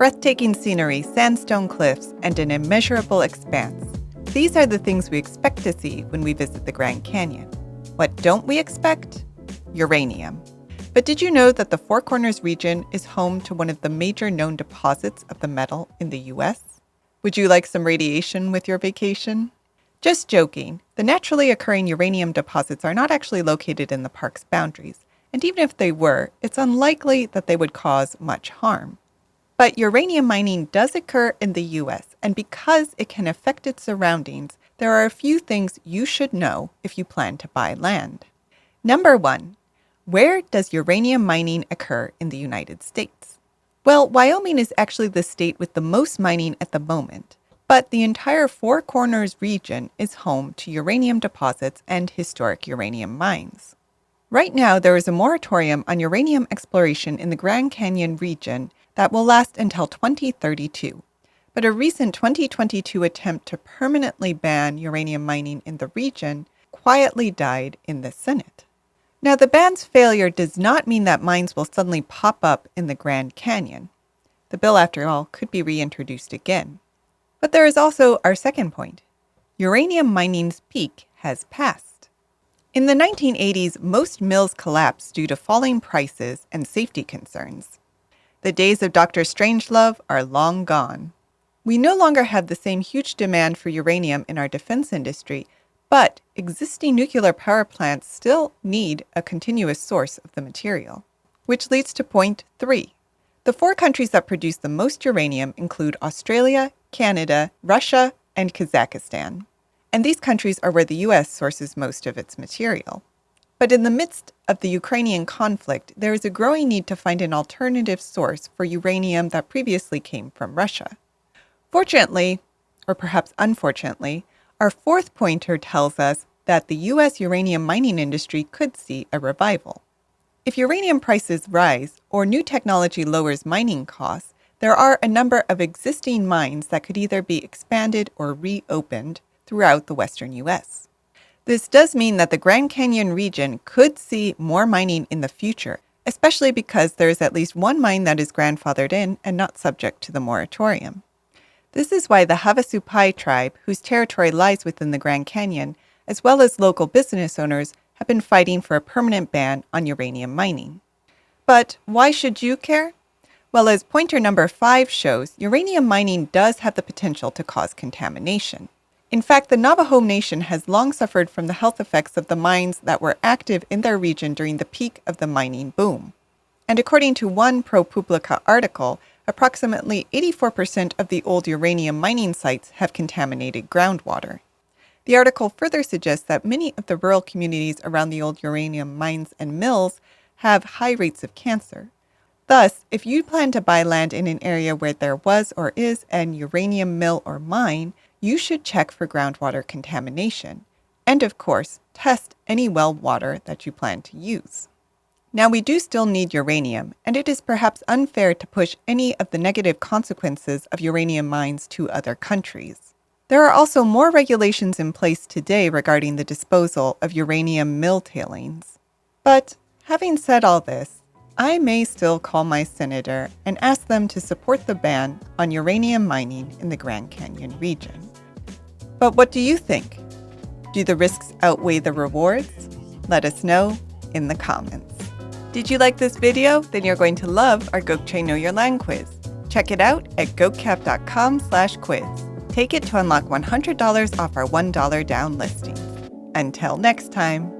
breathtaking scenery, sandstone cliffs, and an immeasurable expanse. These are the things we expect to see when we visit the Grand Canyon. What don't we expect? Uranium. But did you know that the Four Corners region is home to one of the major known deposits of the metal in the U.S.? Would you like some radiation with your vacation? Just joking. The naturally occurring uranium deposits are not actually located in the park's boundaries, and even if they were, it's unlikely that they would cause much harm. But uranium mining does occur in the U.S., and because it can affect its surroundings, there are a few things you should know if you plan to buy land. Number 1. Where does uranium mining occur in the United States? Well, Wyoming is actually the state with the most mining at the moment, but the entire Four Corners region is home to uranium deposits and historic uranium mines. Right now, there is a moratorium on uranium exploration in the Grand Canyon region that will last until 2032. But a recent 2022 attempt to permanently ban uranium mining in the region quietly died in the Senate. Now, the ban's failure does not mean that mines will suddenly pop up in the Grand Canyon. The bill, after all, could be reintroduced again. But there is also our second point. Uranium mining's peak has passed. In the 1980s, most mills collapsed due to falling prices and safety concerns. The days of Dr. Strangelove are long gone. We no longer have the same huge demand for uranium in our defense industry, but existing nuclear power plants still need a continuous source of the material. Which leads to point 3. The 4 countries that produce the most uranium include Australia, Canada, Russia, and Kazakhstan. And these countries are where the U.S. sources most of its material. But in the midst of the Ukrainian conflict, there is a growing need to find an alternative source for uranium that previously came from Russia. Fortunately, or perhaps unfortunately, our fourth pointer tells us that the U.S. uranium mining industry could see a revival. If uranium prices rise or new technology lowers mining costs, there are a number of existing mines that could either be expanded or reopened throughout the western U.S. This does mean that the Grand Canyon region could see more mining in the future, especially because there is at least one mine that is grandfathered in and not subject to the moratorium. This is why the Havasupai tribe, whose territory lies within the Grand Canyon, as well as local business owners, have been fighting for a permanent ban on uranium mining. But why should you care? Well, as pointer number 5 shows, uranium mining does have the potential to cause contamination. In fact, the Navajo Nation has long suffered from the health effects of the mines that were active in their region during the peak of the mining boom. And according to one ProPublica article, approximately 84% of the old uranium mining sites have contaminated groundwater. The article further suggests that many of the rural communities around the old uranium mines and mills have high rates of cancer. Thus, if you plan to buy land in an area where there was or is an uranium mill or mine, you should check for groundwater contamination. And of course, test any well water that you plan to use. Now, we do still need uranium, and it is perhaps unfair to push any of the negative consequences of uranium mines to other countries. There are also more regulations in place today regarding the disposal of uranium mill tailings. But having said all this, I may still call my senator and ask them to support the ban on uranium mining in the Grand Canyon region. But what do you think? Do the risks outweigh the rewards? Let us know in the comments. Did you like this video? Then you're going to love our Gokce Know Your Land quiz. Check it out at gocap.com/quiz. Take it to unlock $100 off our $1 down listing. Until next time.